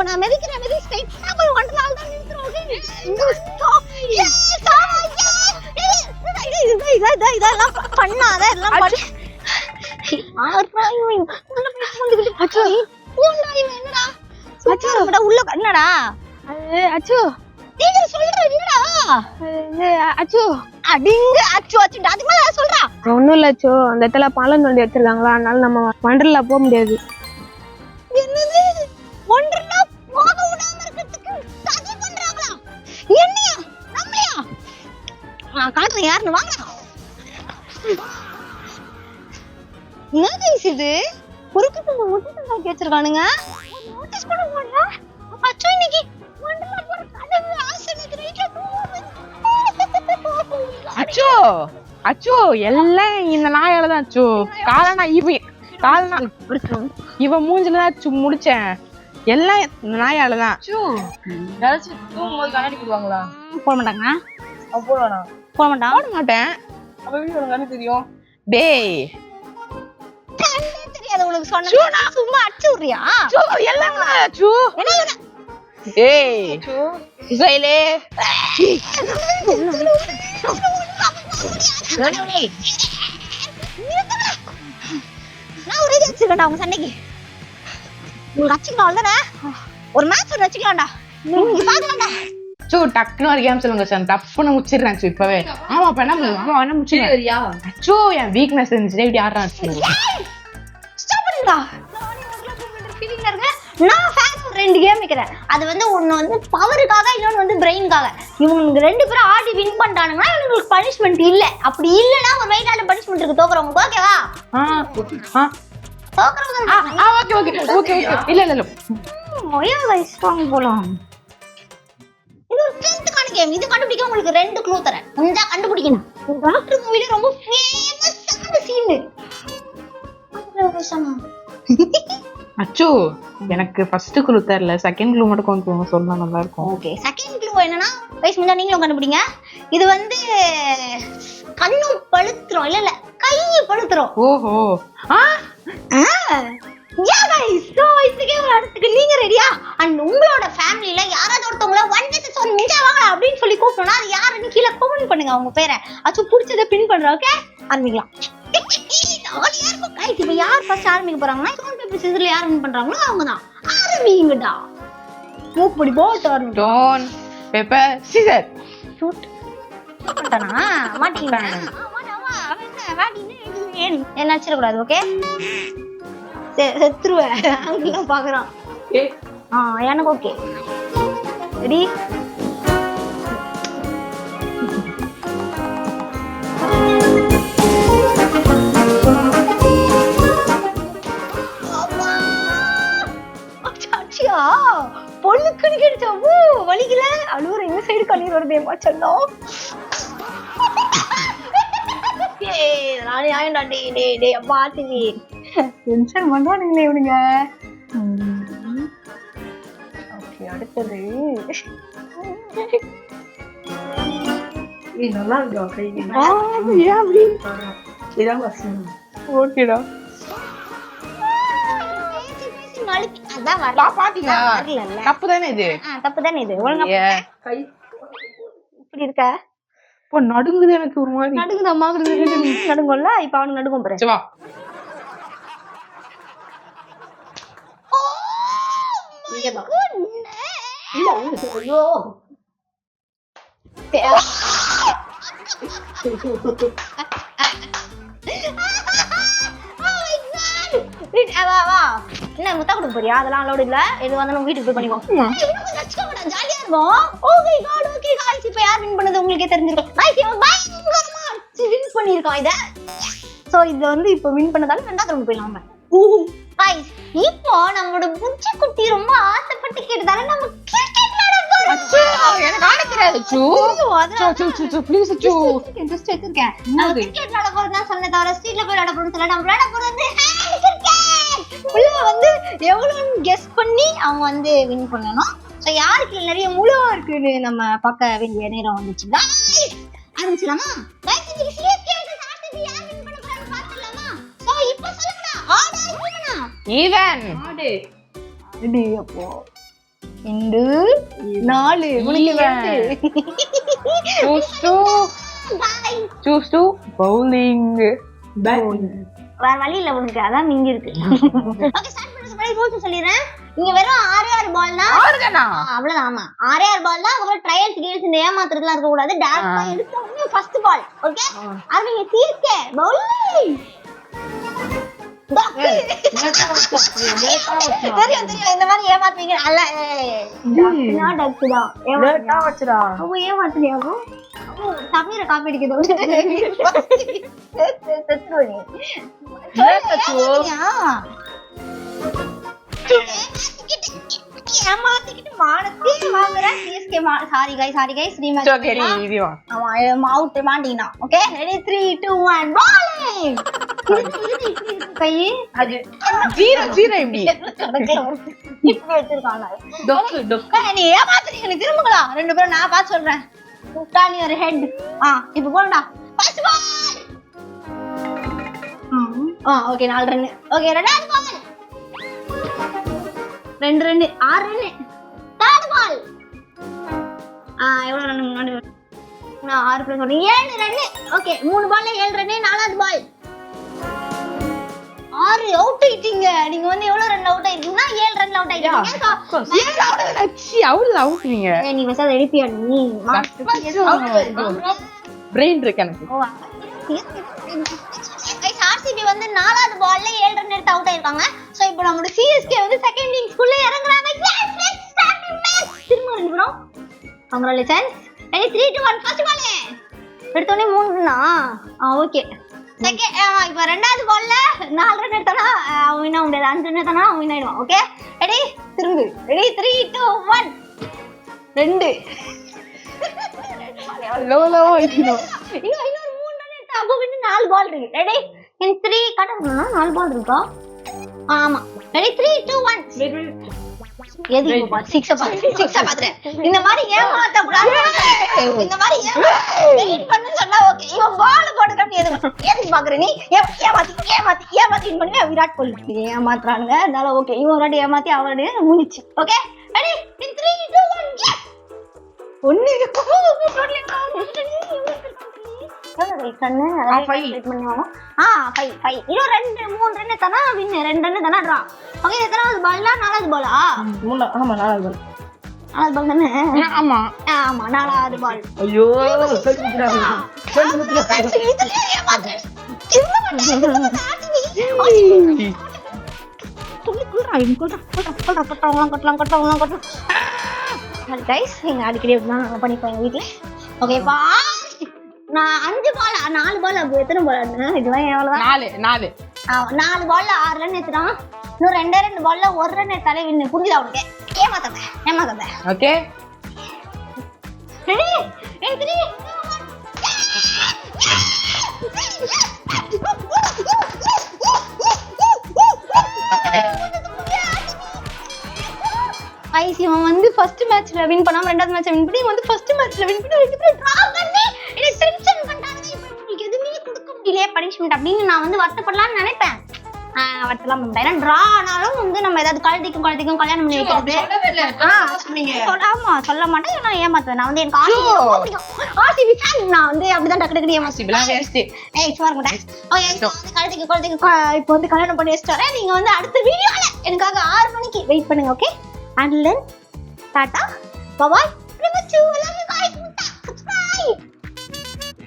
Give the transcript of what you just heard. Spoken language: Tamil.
இப்ப நான் மிதிக்கிறேன் ஸ்ட்ரைட்டா போய் வண்டர்லால தான் நின்னுறோம். இதெல்லாம் பண்ணாத எல்லாம் பண்ணு. அச்சோ என்னடா அச்சோ உள்ள என்னடா அது அச்சு நீங்க சொல்ற என்னடா அச்சு அடிங்க அச்சு அச்சு அது மேல சொல்றா. ஒண்ணும் இல்ல அச்சு, அந்த இடத்துல பாலம் தோண்டி வச்சிருக்காங்களா, அதனால நம்ம வண்டர்லா போக முடியாது. என்னது ஒன்றா போக விடாம இருக்கிறதுக்கு சதி பண்றாங்களா? என்னையா நம்மளையா? நான் காட்டுறேன் யாருன்னு வாங்க. என்ன கைஸ் இது? குறுக்கு நோட்டீஸ் வச்சிருக்கானுங்க. நோட்டீஸ் கூட போடல. அச்சோ இன்னைக்கு வண்டர்லா போற கதவு ஆசனத்து ரைட்ல அச்சோ அச்சோ எல்லாம் இந்த நாயால தான் அச்சோ. காலனா இவன் மூஞ்சில தான் அச்சு முடிச்சேன். எல்லாம் இந்த நாயால தான். அச்சோ யாராச்சும் தூங்கும்போது கண்ணாடி போடுவாங்களா? போட மாட்டாங்க. போடுவானா? போட மாட்டான். போட மாட்டேன். அப்ப எப்படி உனக்கு கண்ணு தெரியும்? டேய் கண்ணே தெரியாது உனக்கு சொன்னா சும்மா அடிச்சு விடுறியா? அச்சோ எல்லாம் அச்சு. என்ன ஏய் இசைலே நான் ஒரே வச்சுக்கலாம்டா உங்க சண்டைக்கு. உங்களுக்கு வச்சுக்கலாம் தானே? ஒரு மேட்ச் ஒன்று வச்சுக்கலாம்டா. நீங்க பாக்கலாம்டா. அச்சோ டக்குன்னு ஒரு கேம் சொல்லுங்க சார். டப்புன்னு முடிச்சிடுறேன் அச்சு இப்பவே. ஆமா அப்ப என்ன முடிச்சிடுறேன். அச்சோ என் வீக்னஸ் இருந்துச்சு. இப்படி ஆடுறான் அச்சு. ஸ்டாப் பண்ணுடா. ஃபீலிங்ல இருக்க. நான் ஃபேன் ஒரு 2 கேம் வைக்கிறேன். அது வந்து ஒன்னு வந்து பவருக்காக, இன்னொன்னு வந்து பிரெயின்காக. இவங்க 2 பேரும் ஆடி வின் பண்ணிட்டானுங்கன்னா இவங்களுக்கு பனிஷ்மெண்ட் இல்ல. அப்படி இல்லனா ஒரு வெயிட்டான பனிஷ்மெண்ட் இருக்கு தோக்குறவங்க. ஓகேவா? ஓகே ஓகே ஓகே இல்ல இல்ல இல்ல ஓயா गाइस வாங்க போலாம். இது ஒரு 10th கான கேம். இது கண்டுபிடிக்க உங்களுக்கு 2 க்ளூ தரேன். கொஞ்சம் கண்டுபிடிக்கணும். டாக்டர் மூவில ரொம்ப ஃபேமஸான சீன். அச்சோ எனக்கு ஃபர்ஸ்ட் க்ளூ தெரியல. செகண்ட் க்ளூ மட்டும் கொஞ்சம் சொன்னா நல்லா இருக்கும். ஓகே செகண்ட் க்ளூ என்னன்னா गाइस முன்ன நீங்களும் கண்டுபிடிங்க. இது வந்து கண்ணு பழுத்துறோம். இல்ல கை பழுத்துறோம். ஓஹோ யா गाइस சோ இந்த கேம் அடுத்துக்கு நீங்க ரெடியா? அண்ட் உங்களோட ஃபேமிலில யாராவது ஒருத்தவங்கள 1 vs 1 முடிஞ்சாவாங்க அப்படினு சொல்லி கூப்பிடணும். அது யாருன்னு கீழ கமெண்ட் பண்ணுங்க அவங்க பேரை. அச்சு பிடிச்சத பின் பண்றோம். ஓகே ஆரம்பிக்கலாம். நாளைக்கு யார் गाइस இப்போ யார் ஃபர்ஸ்ட் ஆரம்பிக்க போறாங்கன்னா ஸ்டோன் பேப்பர் சிசர்ல யார் வின் பண்றாங்களோ அவங்க தான் ஆரம்பிங்கடா. மூவ் பண்ணி போட் ஆரம்பிங்க. ஸ்டோன் பேப்பர் சிசர் ஷூட் பண்ணனா மாட்டீங்க. ஆமா அவன் வாடினே என்ன அடிச்சிர கூடாது. ஓகே செத்துருவே அங்கெல்லாம் பாக்குறான். எனக்கு ஓகே ரெடி. அச்சியா பொண்ணுக்குன்னு கேட்டுச்சா? வலிக்கல அழுவுற இந்த சைடு கண்ணீர் வருதே மாச்சல்லம். நானே ஆயண்டா. டே அப்பா ஆத்திவி டென்ஷன் பண்றானுங்களே இவனுங்க. ஓகே அடுத்தது நல்லா இருக்கா கை? ஏன் அப்படி? இதான் வசனம். ஓகேடா அதான் வரல. பாத்தீங்களா தப்பு தானே இது? தப்பு தானே இது. ஒழுங்கா கை இப்படி இருக்க. இப்போ நடுங்குது எனக்கு ஒரு மாதிரி. நடுங்குது அம்மா நடுங்கல்ல. இப்ப அவனுக்கு நடுங்கும் பாரு. வா ஐயோ என்ன முத்தா கொடுக்க போறியா? அதெல்லாம் அலோடு இல்ல. எது வந்தாலும் வீட்டுக்கு போய் பண்ணிக்குவோம். ஜாலியா இருக்கும். ஓகே காட் ஓகே गाइस இப்போ யார் வின் பண்ணது உங்களுக்கே தெரிஞ்சிருக்கும். गाइस இவன் பயங்கரமா வின் பண்ணிருக்கான் இத. சோ இது வந்து இப்போ வின் பண்ணதால ரெண்டாவது ரவுண்ட் போயிடலாம் நம்ம. गाइस இப்போ நம்மளோட புச்சி குட்டி ரொம்ப ஆசைப்பட்டு கேட்டதால நம்ம கிரிக்கெட் விளையாட போறோம். அச்சோ எனக்கு ஆட தெரியாது அச்சு. அச்சோ ப்ளீஸ் அச்சு ஜஸ்ட் வச்சிருக்கேன். நான் கிரிக்கெட் விளையாட போறதா சொன்னேன் தவிர ஸ்ட்ரீட்ல போய் விளையாட போறேன்னு சொல்ல. நம்ம விளையாட போறது வந்து கிரிக்கெட். உள்ள வந்து எவ்வளவுன்னு கெஸ் பண்ணி அவங்க வந்து வின் பண்ணனும். சோ யாருக்கு நிறைய முழு இருக்குன்னு நம்ம பார்க்க வேண்டிய நேரம் வந்துச்சு. गाइस ஆரம்பிச்சலாமா? गाइस இந்த சிஎஸ்கே வெர்சஸ் ஆர்சிபி யார் வின் பண்ண போறாங்க பார்க்கலாமா? சோ இப்போ சொல்லுங்க. ஆர்டர் பண்ணுங்க. ஈவன் ஆடு ரெடி அப்போ 2 4 choose to bowling. வேற வழி இல்ல உனக்கு, அதான் மிஞ்சி இருக்கு. ஓகே ஸ்டார்ட் பண்ண முன்னாடி ரூல்ஸ் சொல்லிறேன். இங்க வெறும் 6 பால் தான். அவ்வளவுதான். ஆமா 6 பால் தான். அதுக்கு ட்ரையல்ஸ் கீல்ஸ் இந்த ஏமாத்துறதுலாம் இருக்க கூடாது. டைரக்டா எடுத்த உடனே ஃபர்ஸ்ட் பால். ஓகே அவங்க தீர்க்க பவுலிங். தெரியும் இந்த மாதிரி ஏமாத்துவீங்க. அல்ல நான் டக்கு தான் லேட்டா வச்சுடா. அவங்க ஏமாத்துறியா? சமீர காப்பி அடிக்குது. ஏமாத்திக்கிட்டு மானத்தே வாங்குறேன். CSK sorry guys rematch. Okay இது வா. ஆமா அவுட் மாட்டினா. Okay ready 3 2 1 bowling. கை அது 0 எப்படி இப்படி வச்சிருக்காங்க. நீ ஏமாத்துறீங்க. நீ திரும்புங்களா ரெண்டு பேரும். நான் பார்த்து சொல்றேன். Turn your head. இப்போ போடா. First ball. Okay 4 run. Okay ரெண்டாவது ball. 2 run 6 run. Third ball. எவ்வளவு ரன் முன்னாடி? நான் 6 பிளஸ் 1 7 ரன். ஓகே 3 பால்ல 7 ரன். நாலாவது பால் 6 அவுட் ஆயிட்டீங்க. நீங்க வந்து எவ்வளவு ரன் அவுட் ஆயிருக்கீங்கன்னா 7 ரன்ல அவுட் ஆயிட்டீங்க. அவுட் நீங்க. நீ மெசேஜ் எழுப்பியா நீ? பிரெயின் இருக்கு எனக்கு. கைஸ் ஆர்சிபி வந்து 4வது பால்ல 7 ரன் எடுத்து அவுட் ஆயிருக்காங்க. சோ இப்போ நம்ம சிஎஸ்கே வந்து செகண்ட் இன்னிங்ஸ்க்குள்ள இறங்குறாங்க. Yes let's start the match. திரும்ப ரெண்டுறோம். கங்க்ராச்சுலேஷன்ஸ். Ready 3 2 1 first ball. எடுத்தோனே 3 ரன்னா. ஓகே செகண்ட் இப்போ ரெண்டாவது பால்ல 4 ரன் எடுத்தானா அவன் வின் ஆக முடியாது. 5 ரன் எடுத்தானா அவன் வின் ஆயிடுவான். ஓகே ரெடி திரும்பு. ரெடி 3 2 1 2 லோ ஐயோ இன்னொரு 3 ரன் எடுத்தா அப்போ வந்து 4 பால் இருக்கு. ரெடி இன் 3 கட் பண்ணனும். 4 பால் இருக்கா? ஆமா ரெடி 3 2 1 எது இப்போ 6 பாத்துறேன். இந்த மாதிரி ஏமாத்த கூடாது. இந்த மாதிரி வெயிட் பண்ணு சொன்னா ஓகே. இவன் பால் போடுறப்ப எதுக்கு பாக்குற நீ? ஏமாத்தி பண்ணுவே. விராட் கோலி ஏமாத்துறானுங்க. அதனால ஓகே இவன் ஒரு வாட்டி ஏமாத்தி அவரோட முடிச்சு. ஓகே ரெடி இன் 3 2 1 எஸ் ஒன்னு நாலாவது பால். ஐயோ அடிக்கடி பண்ணிப்போம் வீட்டுல. ஓகேப்பா நான் 5 பால் 4 பால் எத்தனை பால்? இதெல்லாம் எவ்வளவு? 4 பால்ல 6 ரன் எடுத்துட்டான். இன்னும் 2 பால்ல 1 ரன் எடுத்தாலே வின்னு. புரியுதா உனக்கு? ஏமாத்தாத. ஓகே ரெடி 3 ஐசிஎம் வந்து ஃபர்ஸ்ட் மேட்ச்ல வின் பண்ணாம ரெண்டாவது மேட்ச்ல வின் பண்ணி வந்து ஃபர்ஸ்ட் மேட்ச்ல வின் பண்ணி ரெண்டு பேரும் டிரா பண்ணி என்ன டென்ஷன் பண்றாங்க. இப்போ உங்களுக்கு எதுவுமே கொடுக்க முடியல பனிஷ்மென்ட் அப்படின்னு நான் வந்து வருத்தப்படலாம்னு நினைப்பேன். வருத்தலாம் மாட்டேன். ஏன்னா டிரா ஆனாலும் வந்து நம்ம ஏதாவது கழுதிக்கும் கல்யாணம் பண்ணி வைக்கிறது. ஆமா சொல்ல மாட்டேன். நான் ஏமாத்துவேன். நான் வந்து எனக்கு ஆர்சிபி ஃபேன். நான் வந்து அப்படிதான் டக்கு ஏமாத்திலாம் சும்மா இருக்க மாட்டேன். கழுதிக்கு இப்போ வந்து கல்யாணம் பண்ணி வச்சுட்டு நீங்க வந்து அடுத்த வீடியோல எனக்காக 6 மணிக்கு வெயிட் பண்ணுங்க. Okay and then tata bye by.